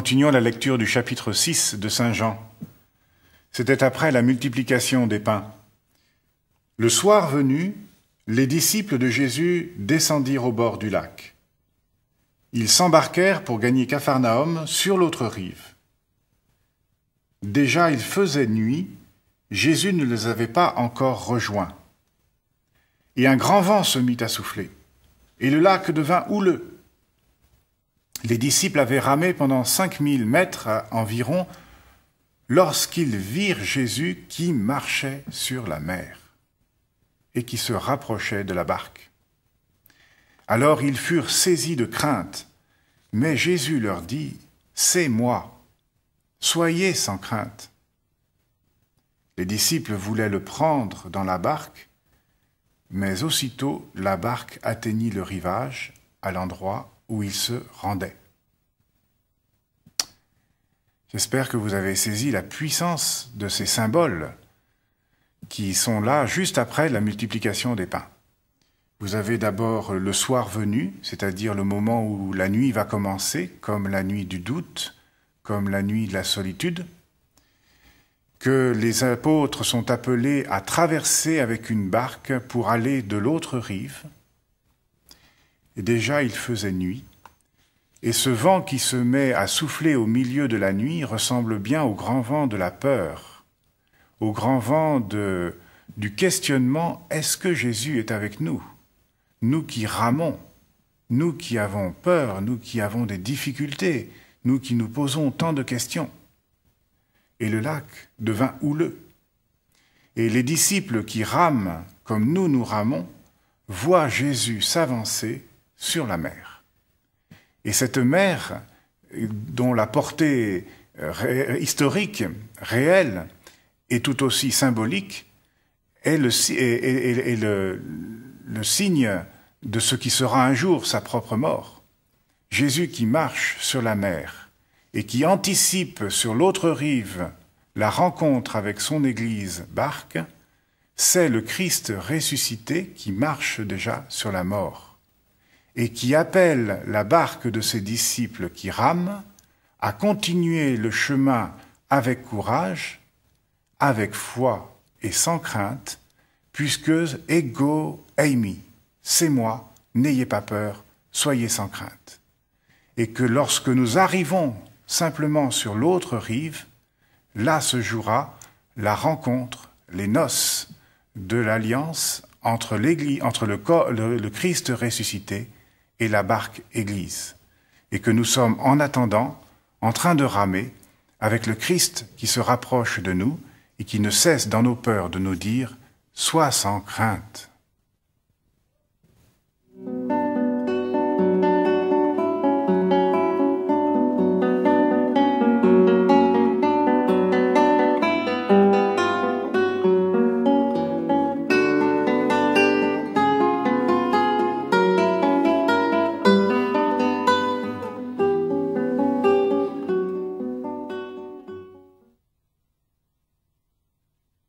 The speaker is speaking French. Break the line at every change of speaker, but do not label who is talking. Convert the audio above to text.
continuons la lecture du chapitre 6 de Saint Jean. C'était après la multiplication des pains. Le soir venu, les disciples de Jésus descendirent au bord du lac. Ils s'embarquèrent pour gagner Capharnaüm sur l'autre rive. Déjà il faisait nuit, Jésus ne les avait pas encore rejoints. Et un grand vent se mit à souffler, et le lac devint houleux. Les disciples avaient ramé pendant 5000 mètres environ lorsqu'ils virent Jésus qui marchait sur la mer et qui se rapprochait de la barque. Alors ils furent saisis de crainte, mais Jésus leur dit « C'est moi, soyez sans crainte ». Les disciples voulaient le prendre dans la barque, mais aussitôt la barque atteignit le rivage à l'endroit où il se rendait. J'espère que vous avez saisi la puissance de ces symboles qui sont là juste après la multiplication des pains. Vous avez d'abord le soir venu, c'est-à-dire le moment où la nuit va commencer, comme la nuit du doute, comme la nuit de la solitude, que les apôtres sont appelés à traverser avec une barque pour aller de l'autre rive. Et déjà il faisait nuit, et ce vent qui se met à souffler au milieu de la nuit ressemble bien au grand vent de la peur, au grand vent du questionnement « Est-ce que Jésus est avec nous ?» Nous qui ramons, nous qui avons peur, nous qui avons des difficultés, nous qui nous posons tant de questions. Et le lac devint houleux. Et les disciples qui rament comme nous ramons voient Jésus s'avancer sur la mer. Et cette mer, dont la portée historique, réelle, et tout aussi symbolique, est le signe de ce qui sera un jour sa propre mort. Jésus qui marche sur la mer et qui anticipe sur l'autre rive la rencontre avec son Église barque, c'est le Christ ressuscité qui marche déjà sur la mort et qui appelle la barque de ses disciples qui rament à continuer le chemin avec courage, avec foi et sans crainte, puisque ego eimi, c'est moi, n'ayez pas peur, soyez sans crainte. Et que lorsque nous arrivons simplement sur l'autre rive, là se jouera la rencontre, les noces de l'alliance entre le Christ ressuscité et la barque Église. Et que nous sommes en attendant, en train de ramer, avec le Christ qui se rapproche de nous et qui ne cesse dans nos peurs de nous dire « Sois sans crainte ».